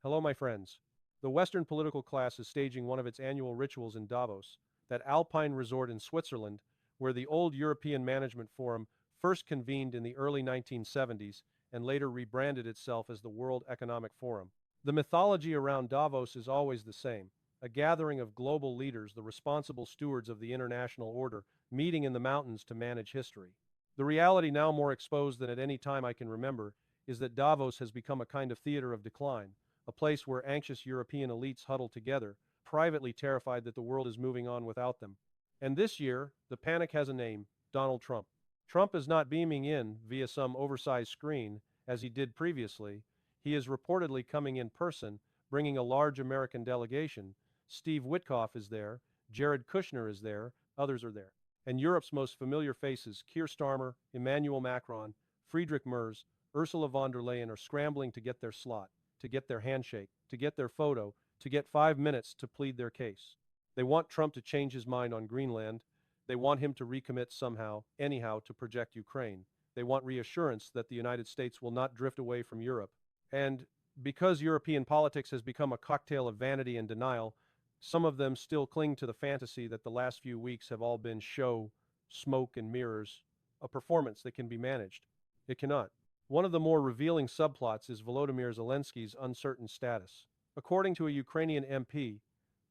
Hello, my friends. The Western political class is staging one of its annual rituals in Davos, that alpine resort in Switzerland, where the old European Management Forum first convened in the early 1970s and later rebranded itself as the World Economic Forum. The mythology around Davos is always the same, a gathering of global leaders, the responsible stewards of the international order, meeting in the mountains to manage history. The reality, now more exposed than at any time I can remember, is that Davos has become a kind of theater of decline, a place where anxious European elites huddle together, privately terrified that the world is moving on without them. And this year, the panic has a name: Donald Trump. Trump is not beaming in via some oversized screen, as he did previously. He is reportedly coming in person, bringing a large American delegation. Steve Witkoff is there, Jared Kushner is there, others are there. And Europe's most familiar faces, Keir Starmer, Emmanuel Macron, Friedrich Merz, Ursula von der Leyen, are scrambling to get their slot, to get their handshake, to get their photo, to get 5 minutes to plead their case. They want Trump to change his mind on Greenland. They want him to recommit somehow, anyhow, to project Ukraine. They want reassurance that the United States will not drift away from Europe. And because European politics has become a cocktail of vanity and denial, some of them still cling to the fantasy that the last few weeks have all been show, smoke, and mirrors, a performance that can be managed. It cannot. One of the more revealing subplots is Volodymyr Zelensky's uncertain status. According to a Ukrainian MP,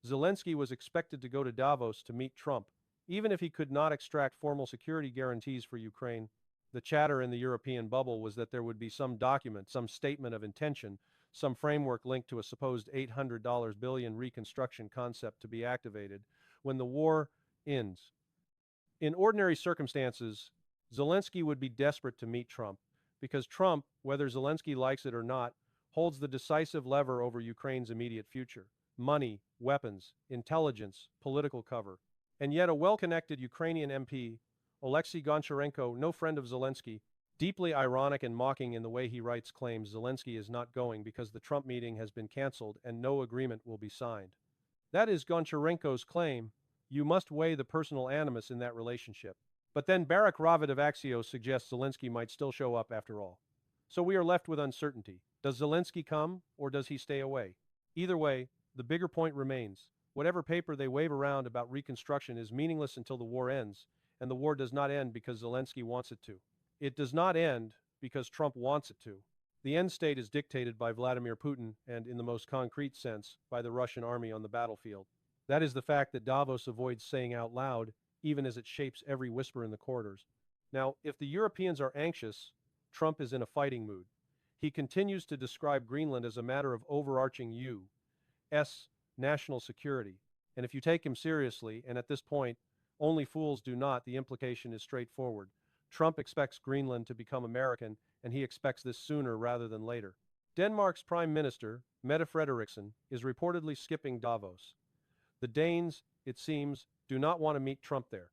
Zelensky was expected to go to Davos to meet Trump, even if he could not extract formal security guarantees for Ukraine. The chatter in the European bubble was that there would be some document, some statement of intention, some framework linked to a supposed $800 billion reconstruction concept to be activated when the war ends. In ordinary circumstances, Zelensky would be desperate to meet Trump, because Trump, whether Zelensky likes it or not, holds the decisive lever over Ukraine's immediate future: money, weapons, intelligence, political cover. And yet a well-connected Ukrainian MP, Oleksiy Goncharenko, no friend of Zelensky, deeply ironic and mocking in the way he writes, claims Zelensky is not going because the Trump meeting has been canceled and no agreement will be signed. That is Goncharenko's claim. You must weigh the personal animus in that relationship. But then Barak Ravid of Axios suggests Zelensky might still show up after all. So we are left with uncertainty. Does Zelensky come, or does he stay away? Either way, the bigger point remains. Whatever paper they wave around about reconstruction is meaningless until the war ends, and the war does not end because Zelensky wants it to. It does not end because Trump wants it to. The end state is dictated by Vladimir Putin and, in the most concrete sense, by the Russian army on the battlefield. That is the fact that Davos avoids saying out loud, even as it shapes every whisper in the corridors. Now, if the Europeans are anxious, Trump is in a fighting mood. He continues to describe Greenland as a matter of overarching U.S. national security. And if you take him seriously, and at this point, only fools do not, the implication is straightforward. Trump expects Greenland to become American, and he expects this sooner rather than later. Denmark's Prime Minister, Mette Frederiksen, is reportedly skipping Davos. The Danes, it seems, do not want to meet Trump there.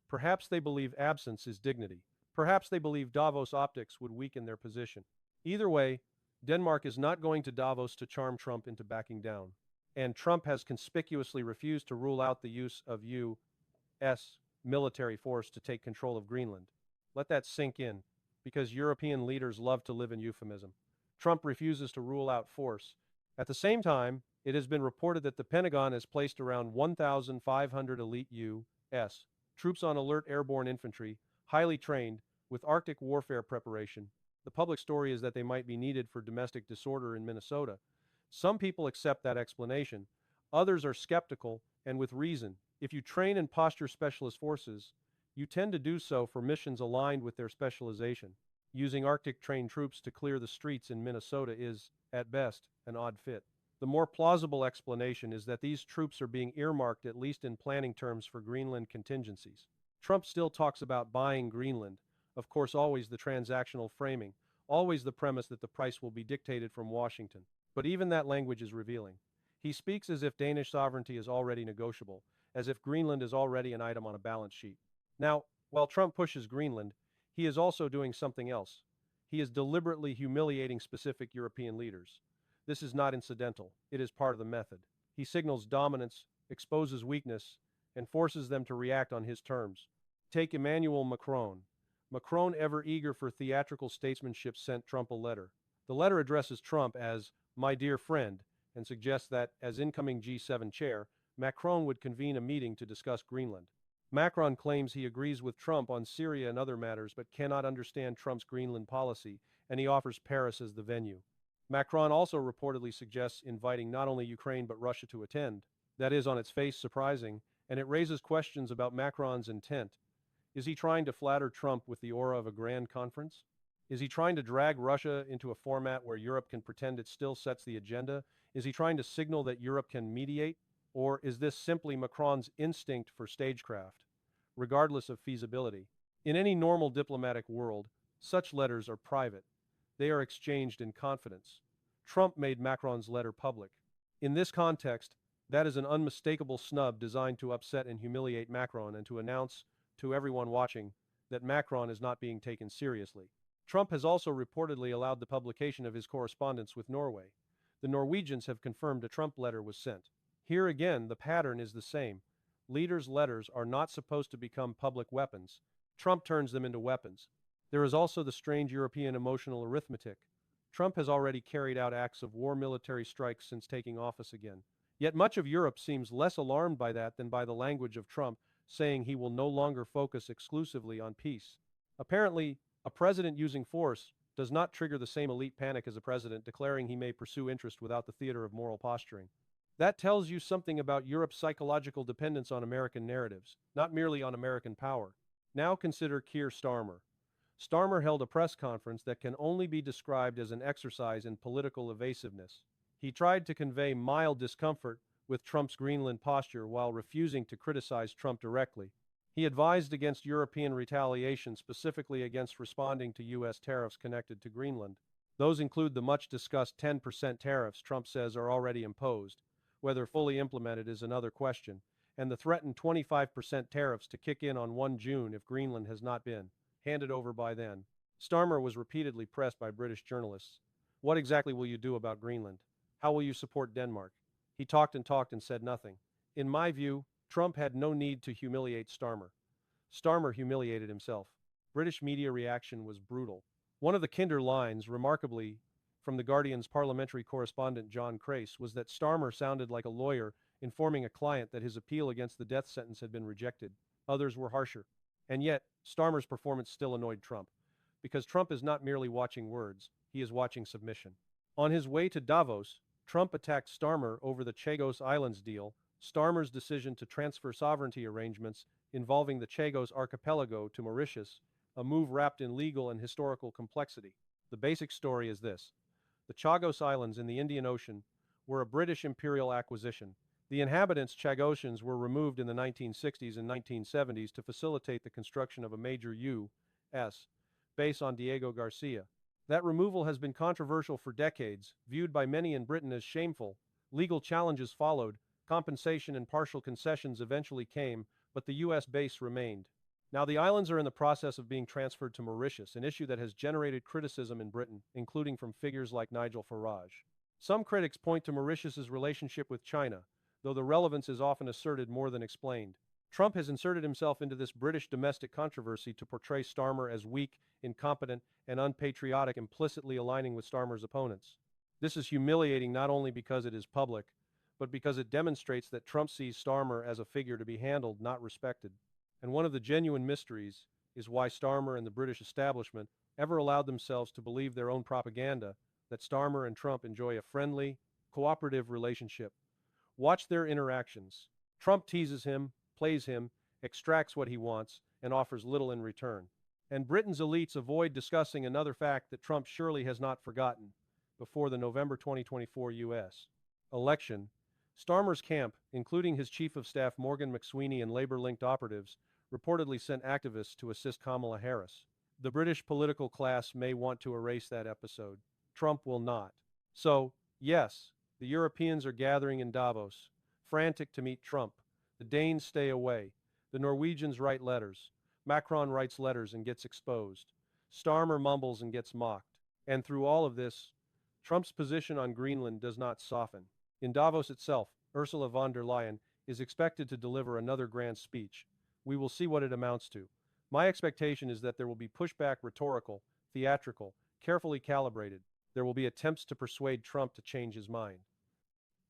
Perhaps they believe absence is dignity. Perhaps they believe Davos optics would weaken their position. Either way, Denmark is not going to Davos to charm Trump into backing down. And Trump has conspicuously refused to rule out the use of U.S. military force to take control of Greenland. Let that sink in, because European leaders love to live in euphemism. Trump refuses to rule out force. At the same time, it has been reported that the Pentagon has placed around 1,500 elite U.S. troops on alert airborne infantry, highly trained, with Arctic warfare preparation. The public story is that they might be needed for domestic disorder in Minnesota. Some people accept that explanation. Others are skeptical, and with reason. If you train and posture specialist forces, you tend to do so for missions aligned with their specialization. Using Arctic-trained troops to clear the streets in Minnesota is, at best, an odd fit. The more plausible explanation is that these troops are being earmarked, at least in planning terms, for Greenland contingencies. Trump still talks about buying Greenland, of course always the transactional framing, always the premise that the price will be dictated from Washington. But even that language is revealing. He speaks as if Danish sovereignty is already negotiable, as if Greenland is already an item on a balance sheet. Now, while Trump pushes Greenland, he is also doing something else. He is deliberately humiliating specific European leaders. This is not incidental. It is part of the method. He signals dominance, exposes weakness, and forces them to react on his terms. Take Emmanuel Macron. Macron, ever eager for theatrical statesmanship, sent Trump a letter. The letter addresses Trump as "my dear friend," and suggests that, as incoming G7 chair, Macron would convene a meeting to discuss Greenland. Macron claims he agrees with Trump on Syria and other matters but cannot understand Trump's Greenland policy, and he offers Paris as the venue. Macron also reportedly suggests inviting not only Ukraine but Russia to attend. That is on its face surprising, and it raises questions about Macron's intent. Is he trying to flatter Trump with the aura of a grand conference? Is he trying to drag Russia into a format where Europe can pretend it still sets the agenda? Is he trying to signal that Europe can mediate? Or is this simply Macron's instinct for stagecraft, regardless of feasibility? In any normal diplomatic world, such letters are private. They are exchanged in confidence. Trump made Macron's letter public. In this context, that is an unmistakable snub designed to upset and humiliate Macron and to announce to everyone watching that Macron is not being taken seriously. Trump has also reportedly allowed the publication of his correspondence with Norway. The Norwegians have confirmed a Trump letter was sent. Here again, the pattern is the same. Leaders' letters are not supposed to become public weapons. Trump turns them into weapons. There is also the strange European emotional arithmetic. Trump has already carried out acts of war military strikes since taking office again. Yet much of Europe seems less alarmed by that than by the language of Trump, saying he will no longer focus exclusively on peace. Apparently, a president using force does not trigger the same elite panic as a president declaring he may pursue interest without the theater of moral posturing. That tells you something about Europe's psychological dependence on American narratives, not merely on American power. Now consider Keir Starmer. Starmer held a press conference that can only be described as an exercise in political evasiveness. He tried to convey mild discomfort with Trump's Greenland posture while refusing to criticize Trump directly. He advised against European retaliation, specifically against responding to U.S. tariffs connected to Greenland. Those include the much-discussed 10% tariffs Trump says are already imposed. Whether fully implemented is another question, and the threatened 25% tariffs to kick in on 1 June if Greenland has not been handed over by then. Starmer was repeatedly pressed by British journalists. What exactly will you do about Greenland? How will you support Denmark? He talked and said nothing. In my view, Trump had no need to humiliate Starmer. Starmer humiliated himself. British media reaction was brutal. One of the kinder lines, remarkably, from The Guardian's parliamentary correspondent John Crace, was that Starmer sounded like a lawyer informing a client that his appeal against the death sentence had been rejected. Others were harsher. And yet, Starmer's performance still annoyed Trump. Because Trump is not merely watching words, he is watching submission. On his way to Davos, Trump attacked Starmer over the Chagos Islands deal, Starmer's decision to transfer sovereignty arrangements involving the Chagos archipelago to Mauritius, a move wrapped in legal and historical complexity. The basic story is this. The Chagos Islands in the Indian Ocean were a British imperial acquisition. The inhabitants, Chagosians, were removed in the 1960s and 1970s to facilitate the construction of a major U.S. base on Diego Garcia. That removal has been controversial for decades, viewed by many in Britain as shameful. Legal challenges followed, compensation and partial concessions eventually came, but the U.S. base remained. Now the islands are in the process of being transferred to Mauritius, an issue that has generated criticism in Britain, including from figures like Nigel Farage. Some critics point to Mauritius's relationship with China, though the relevance is often asserted more than explained. Trump has inserted himself into this British domestic controversy to portray Starmer as weak, incompetent, and unpatriotic, implicitly aligning with Starmer's opponents. This is humiliating not only because it is public, but because it demonstrates that Trump sees Starmer as a figure to be handled, not respected. And one of the genuine mysteries is why Starmer and the British establishment ever allowed themselves to believe their own propaganda that Starmer and Trump enjoy a friendly, cooperative relationship. Watch their interactions. Trump teases him, plays him, extracts what he wants, and offers little in return. And Britain's elites avoid discussing another fact that Trump surely has not forgotten. Before the November 2024 U.S. election, Starmer's camp, including his chief of staff Morgan McSweeney and labor-linked operatives, reportedly sent activists to assist Kamala Harris. The British political class may want to erase that episode. Trump will not. So, yes, the Europeans are gathering in Davos, frantic to meet Trump. The Danes stay away. The Norwegians write letters. Macron writes letters and gets exposed. Starmer mumbles and gets mocked. And through all of this, Trump's position on Greenland does not soften. In Davos itself, Ursula von der Leyen is expected to deliver another grand speech. We will see what it amounts to. My expectation is that there will be pushback, rhetorical, theatrical, carefully calibrated. There will be attempts to persuade Trump to change his mind.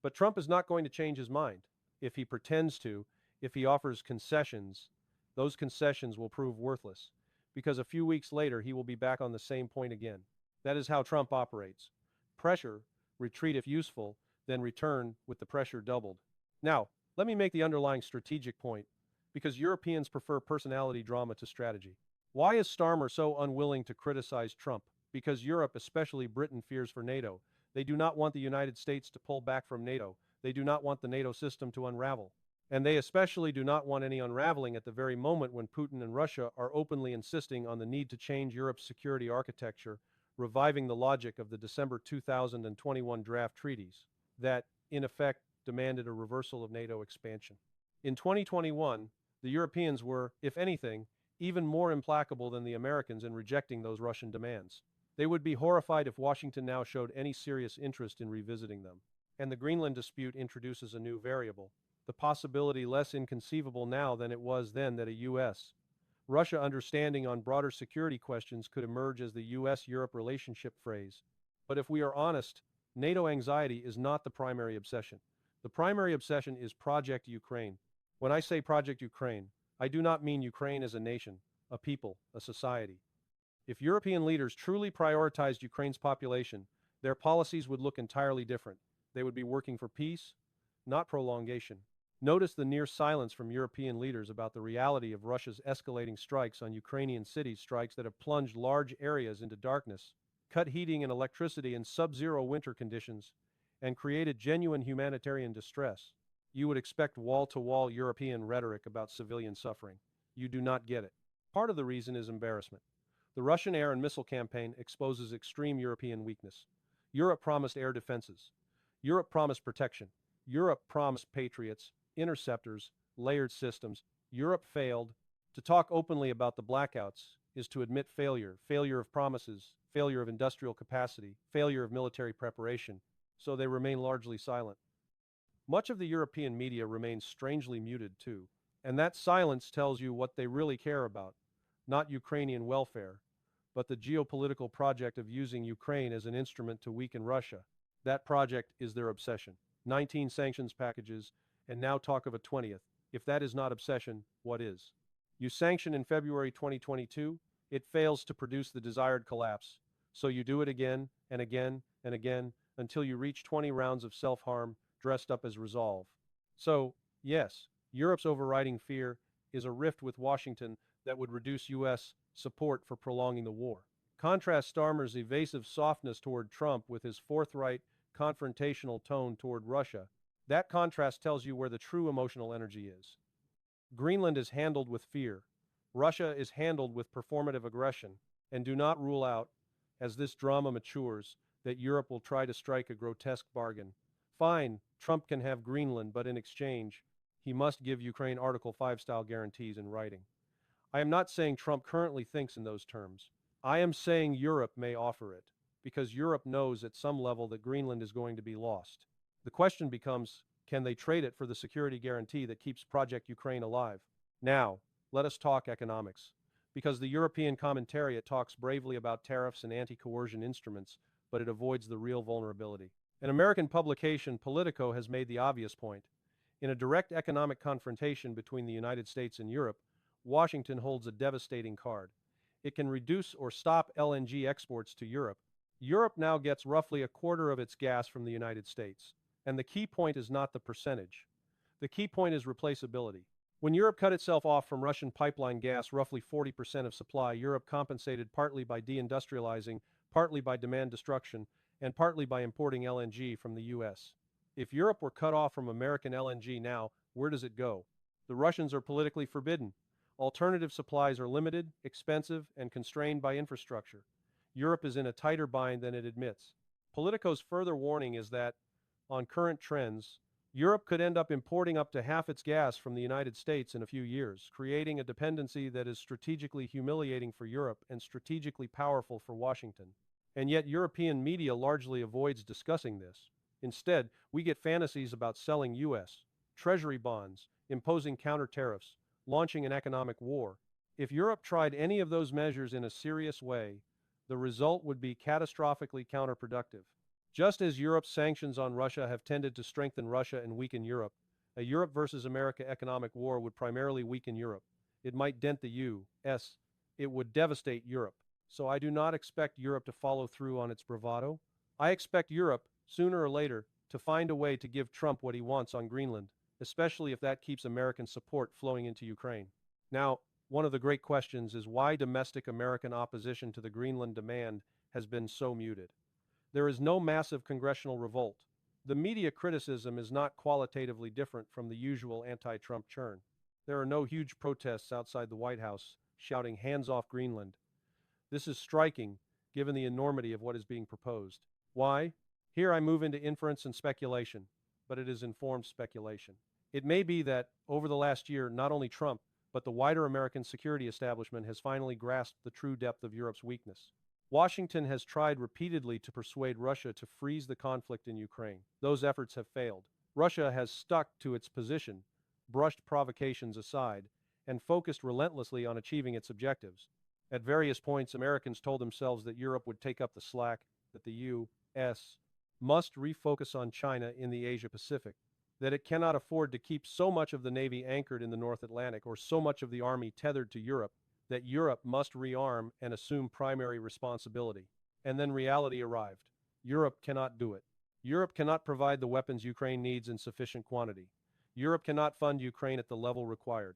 But Trump is not going to change his mind. If he pretends to, if he offers concessions, those concessions will prove worthless, because a few weeks later he will be back on the same point again. That is how Trump operates. Pressure, retreat if useful, then return with the pressure doubled. Now, let me make the underlying strategic point, because Europeans prefer personality drama to strategy. Why is Starmer so unwilling to criticize Trump? Because Europe, especially Britain, fears for NATO. They do not want the United States to pull back from NATO. They do not want the NATO system to unravel. And they especially do not want any unraveling at the very moment when Putin and Russia are openly insisting on the need to change Europe's security architecture, reviving the logic of the December 2021 draft treaties that, in effect, demanded a reversal of NATO expansion. In 2021, the Europeans were, if anything, even more implacable than the Americans in rejecting those Russian demands. They would be horrified if Washington now showed any serious interest in revisiting them. And the Greenland dispute introduces a new variable, the possibility less inconceivable now than it was then that a U.S.-Russia understanding on broader security questions could emerge as the U.S.-Europe relationship phrase. But if we are honest, NATO anxiety is not the primary obsession. The primary obsession is Project Ukraine. When I say Project Ukraine, I do not mean Ukraine as a nation, a people, a society. If European leaders truly prioritized Ukraine's population, their policies would look entirely different. They would be working for peace, not prolongation. Notice the near silence from European leaders about the reality of Russia's escalating strikes on Ukrainian cities, strikes that have plunged large areas into darkness, cut heating and electricity in sub-zero winter conditions, and created genuine humanitarian distress. You would expect wall-to-wall European rhetoric about civilian suffering. You do not get it. Part of the reason is embarrassment. The Russian air and missile campaign exposes extreme European weakness. Europe promised air defenses. Europe promised protection. Europe promised patriots, interceptors, layered systems. Europe failed. To talk openly about the blackouts is to admit failure, failure of promises, failure of industrial capacity, failure of military preparation, so they remain largely silent. Much of the European media remains strangely muted too, and that silence tells you what they really care about, not Ukrainian welfare, but the geopolitical project of using Ukraine as an instrument to weaken Russia. That project is their obsession. 19 sanctions packages, and now talk of a 20th. If that is not obsession, what is? You sanction in February 2022, it fails to produce the desired collapse. So you do it again and again and again until you reach 20 rounds of self-harm dressed up as resolve. So, yes, Europe's overriding fear is a rift with Washington that would reduce U.S. support for prolonging the war. Contrast Starmer's evasive softness toward Trump with his forthright, confrontational tone toward Russia. That contrast tells you where the true emotional energy is. Greenland is handled with fear. Russia is handled with performative aggression. And do not rule out, as this drama matures, that Europe will try to strike a grotesque bargain. Fine, Trump can have Greenland, but in exchange, he must give Ukraine Article 5 style guarantees in writing. I am not saying Trump currently thinks in those terms. I am saying Europe may offer it, because Europe knows at some level that Greenland is going to be lost. The question becomes, can they trade it for the security guarantee that keeps Project Ukraine alive? Now, let us talk economics. Because the European commentariat talks bravely about tariffs and anti-coercion instruments, but it avoids the real vulnerability. An American publication, Politico, has made the obvious point. In a direct economic confrontation between the United States and Europe, Washington holds a devastating card. It can reduce or stop LNG exports to Europe. Europe now gets roughly a quarter of its gas from the United States. And the key point is not the percentage. The key point is replaceability. When Europe cut itself off from Russian pipeline gas, roughly 40% of supply, Europe compensated partly by deindustrializing, partly by demand destruction, and partly by importing LNG from the U.S. If Europe were cut off from American LNG now, where does it go? The Russians are politically forbidden. Alternative supplies are limited, expensive, and constrained by infrastructure. Europe is in a tighter bind than it admits. Politico's further warning is that, on current trends, Europe could end up importing up to half its gas from the United States in a few years, creating a dependency that is strategically humiliating for Europe and strategically powerful for Washington. And yet European media largely avoids discussing this. Instead, we get fantasies about selling U.S. Treasury bonds, imposing counter tariffs, launching an economic war. If Europe tried any of those measures in a serious way, the result would be catastrophically counterproductive. Just as Europe's sanctions on Russia have tended to strengthen Russia and weaken Europe, a Europe versus America economic war would primarily weaken Europe. It might dent the U.S. It would devastate Europe. So I do not expect Europe to follow through on its bravado. I expect Europe, sooner or later, to find a way to give Trump what he wants on Greenland, especially if that keeps American support flowing into Ukraine. Now, one of the great questions is why domestic American opposition to the Greenland demand has been so muted. There is no massive congressional revolt. The media criticism is not qualitatively different from the usual anti-Trump churn. There are no huge protests outside the White House shouting "Hands off Greenland." This is striking, given the enormity of what is being proposed. Why? Here I move into inference and speculation, but it is informed speculation. It may be that, over the last year, not only Trump, but the wider American security establishment has finally grasped the true depth of Europe's weakness. Washington has tried repeatedly to persuade Russia to freeze the conflict in Ukraine. Those efforts have failed. Russia has stuck to its position, brushed provocations aside, and focused relentlessly on achieving its objectives. At various points, Americans told themselves that Europe would take up the slack, that the U.S. must refocus on China in the Asia-Pacific, that it cannot afford to keep so much of the Navy anchored in the North Atlantic or so much of the Army tethered to Europe, that Europe must rearm and assume primary responsibility. And then reality arrived. Europe cannot do it. Europe cannot provide the weapons Ukraine needs in sufficient quantity. Europe cannot fund Ukraine at the level required.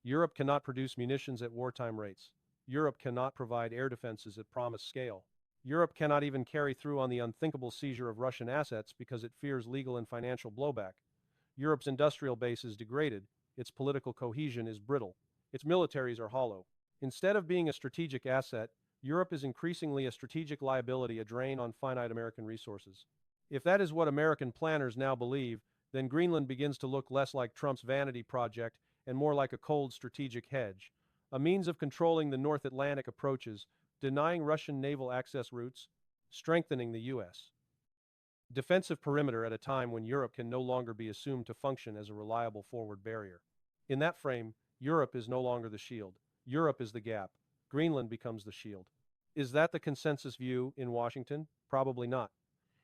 Europe cannot produce munitions at wartime rates. Europe cannot provide air defenses at promised scale. Europe cannot even carry through on the unthinkable seizure of Russian assets because it fears legal and financial blowback. Europe's industrial base is degraded, its political cohesion is brittle, its militaries are hollow. Instead of being a strategic asset, Europe is increasingly a strategic liability, a drain on finite American resources. If that is what American planners now believe, then Greenland begins to look less like Trump's vanity project and more like a cold strategic hedge, a means of controlling the North Atlantic approaches, denying Russian naval access routes, strengthening the U.S. defensive perimeter at a time when Europe can no longer be assumed to function as a reliable forward barrier. In that frame, Europe is no longer the shield. Europe is the gap. Greenland becomes the shield. Is that the consensus view in Washington? Probably not.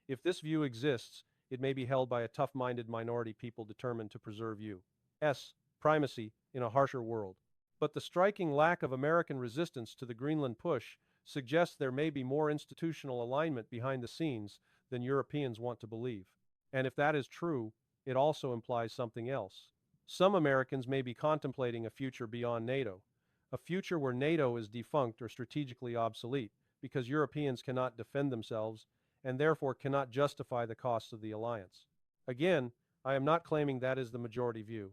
If this view exists, it may be held by a tough-minded minority people determined to preserve U.S. primacy in a harsher world. But the striking lack of American resistance to the Greenland push suggests there may be more institutional alignment behind the scenes than Europeans want to believe. And if that is true, it also implies something else. Some Americans may be contemplating a future beyond NATO, a future where NATO is defunct or strategically obsolete because Europeans cannot defend themselves and therefore cannot justify the costs of the alliance. Again, I am not claiming that is the majority view.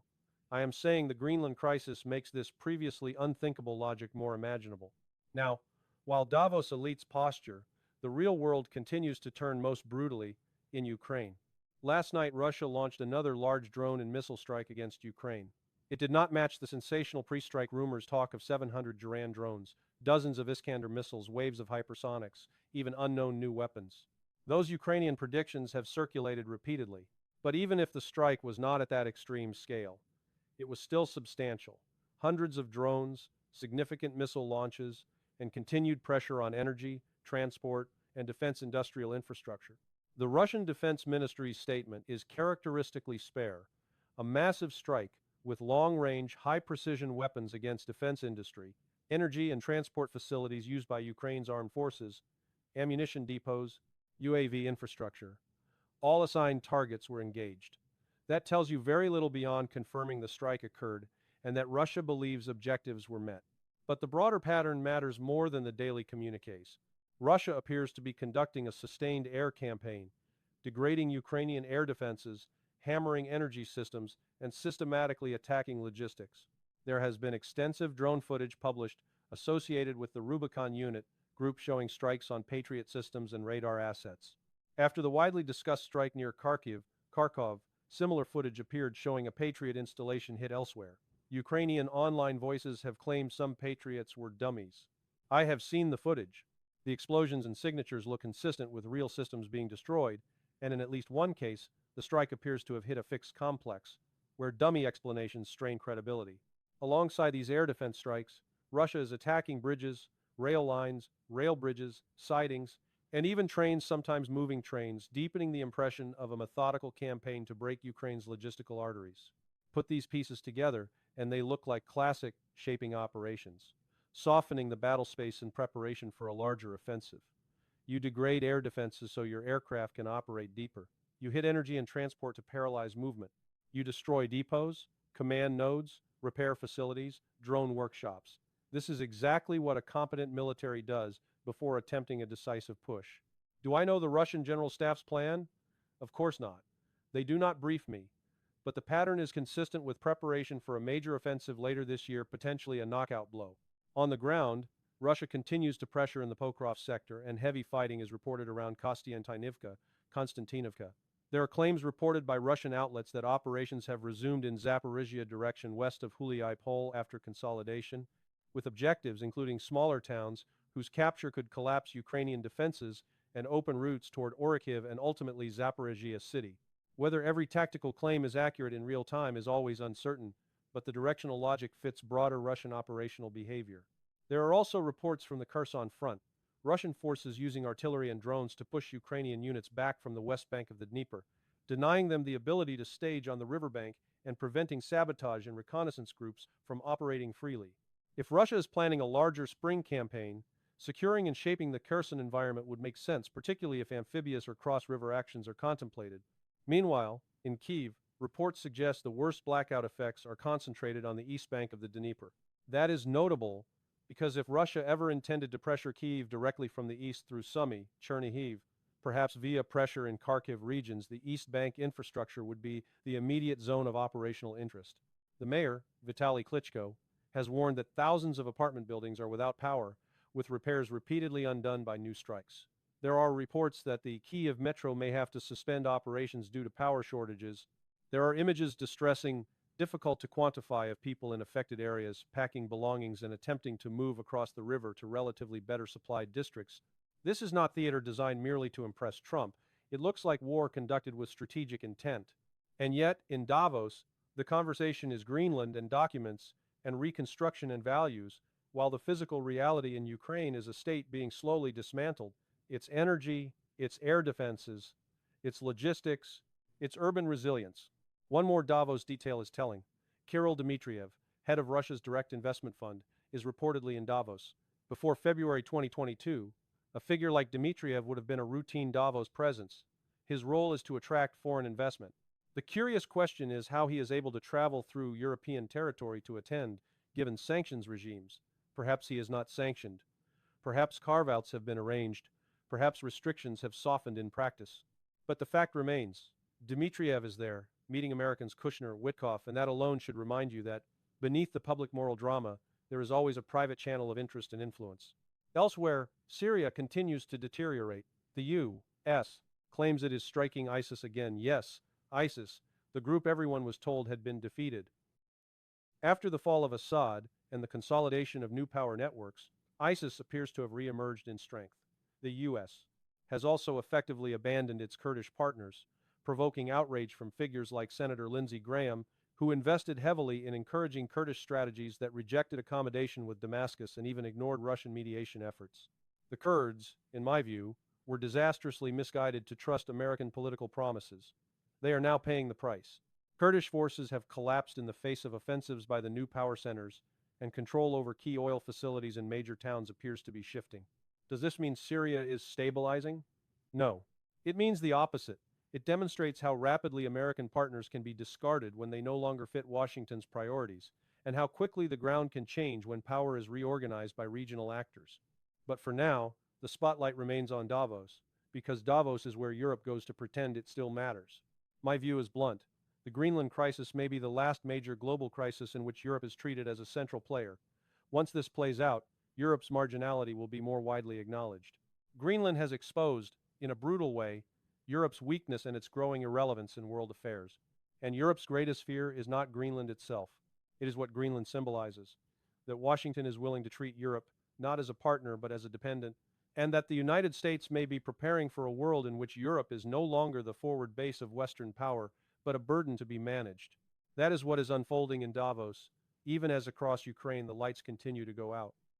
I am saying the Greenland crisis makes this previously unthinkable logic more imaginable. Now, while Davos elites posture, the real world continues to turn most brutally in Ukraine. Last night, Russia launched another large drone and missile strike against Ukraine. It did not match the sensational pre-strike rumors talk of 700 Duran drones, dozens of Iskander missiles, waves of hypersonics, even unknown new weapons. Those Ukrainian predictions have circulated repeatedly. But even if the strike was not at that extreme scale, it was still substantial. Hundreds of drones, significant missile launches, and continued pressure on energy, transport, and defense industrial infrastructure. The Russian Defense Ministry's statement is characteristically spare. A massive strike with long-range, high-precision weapons against defense industry, energy and transport facilities used by Ukraine's armed forces, ammunition depots, UAV infrastructure. All assigned targets were engaged. That tells you very little beyond confirming the strike occurred and that Russia believes objectives were met. But the broader pattern matters more than the daily communiques. Russia appears to be conducting a sustained air campaign, degrading Ukrainian air defenses, hammering energy systems, and systematically attacking logistics. There has been extensive drone footage published associated with the Rubicon unit group showing strikes on Patriot systems and radar assets. After the widely discussed strike near Kharkov, similar footage appeared showing a Patriot installation hit elsewhere. Ukrainian online voices have claimed some Patriots were dummies. I have seen the footage. The explosions and signatures look consistent with real systems being destroyed, and in at least one case, the strike appears to have hit a fixed complex, where dummy explanations strain credibility. Alongside these air defense strikes, Russia is attacking bridges, rail lines, rail bridges, sidings, And even trains, sometimes moving trains, deepening the impression of a methodical campaign to break Ukraine's logistical arteries. Put these pieces together, and they look like classic shaping operations, softening the battle space in preparation for a larger offensive. You degrade air defenses so your aircraft can operate deeper. You hit energy and transport to paralyze movement. You destroy depots, command nodes, repair facilities, drone workshops. This is exactly what a competent military does before attempting a decisive push. Do I know the Russian General Staff's plan? Of course not. They do not brief me. But the pattern is consistent with preparation for a major offensive later this year, potentially a knockout blow. On the ground, Russia continues to pressure in the Pokrov sector, and heavy fighting is reported around Konstantinovka. There are claims reported by Russian outlets that operations have resumed in Zaporizhia direction west of Humiliates Starmer after consolidation, with objectives including smaller towns whose capture could collapse Ukrainian defenses and open routes toward Orikhiv and ultimately Zaporizhia city. Whether every tactical claim is accurate in real time is always uncertain, but the directional logic fits broader Russian operational behavior. There are also reports from the Kherson front, Russian forces using artillery and drones to push Ukrainian units back from the west bank of the Dnieper, denying them the ability to stage on the riverbank and preventing sabotage and reconnaissance groups from operating freely. If Russia is planning a larger spring campaign, securing and shaping the Kherson environment would make sense, particularly if amphibious or cross-river actions are contemplated. Meanwhile, in Kyiv, reports suggest the worst blackout effects are concentrated on the east bank of the Dnieper. That is notable because if Russia ever intended to pressure Kyiv directly from the east through Sumy, Chernihiv, perhaps via pressure in Kharkiv regions, the east bank infrastructure would be the immediate zone of operational interest. The mayor, Vitaly Klitschko, has warned that thousands of apartment buildings are without power, with repairs repeatedly undone by new strikes. There are reports that the Kyiv metro may have to suspend operations due to power shortages. There are images distressing, difficult to quantify, of people in affected areas packing belongings and attempting to move across the river to relatively better supplied districts. This is not theater designed merely to impress Trump. It looks like war conducted with strategic intent. And yet, in Davos, the conversation is Greenland and documents and reconstruction and values, while the physical reality in Ukraine is a state being slowly dismantled. Its energy, its air defenses, its logistics, its urban resilience. One more Davos detail is telling. Kirill Dmitriev, head of Russia's direct investment fund, is reportedly in Davos. Before February 2022, a figure like Dmitriev would have been a routine Davos presence. His role is to attract foreign investment. The curious question is how he is able to travel through European territory to attend, given sanctions regimes. Perhaps he is not sanctioned. Perhaps carve-outs have been arranged. Perhaps restrictions have softened in practice. But the fact remains, Dmitriev is there, meeting Americans Kushner, Witkoff, and that alone should remind you that, beneath the public moral drama, there is always a private channel of interest and influence. Elsewhere, Syria continues to deteriorate. The U.S. claims it is striking ISIS again. Yes, ISIS, the group everyone was told had been defeated. After the fall of Assad and the consolidation of new power networks, ISIS appears to have re-emerged in strength. The U.S. has also effectively abandoned its Kurdish partners, provoking outrage from figures like Senator Lindsey Graham, who invested heavily in encouraging Kurdish strategies that rejected accommodation with Damascus and even ignored Russian mediation efforts. The Kurds, in my view, were disastrously misguided to trust American political promises. They are now paying the price. Kurdish forces have collapsed in the face of offensives by the new power centers, and control over key oil facilities in major towns appears to be shifting. Does this mean Syria is stabilizing? No. It means the opposite. It demonstrates how rapidly American partners can be discarded when they no longer fit Washington's priorities, and how quickly the ground can change when power is reorganized by regional actors. But for now, the spotlight remains on Davos, because Davos is where Europe goes to pretend it still matters. My view is blunt. The Greenland crisis may be the last major global crisis in which Europe is treated as a central player. Once this plays out, Europe's marginality will be more widely acknowledged. Greenland has exposed, in a brutal way, Europe's weakness and its growing irrelevance in world affairs. And Europe's greatest fear is not Greenland itself. It is what Greenland symbolizes. That Washington is willing to treat Europe not as a partner but as a dependent, and that the United States may be preparing for a world in which Europe is no longer the forward base of Western power, but a burden to be managed. That is what is unfolding in Davos, even as across Ukraine the lights continue to go out.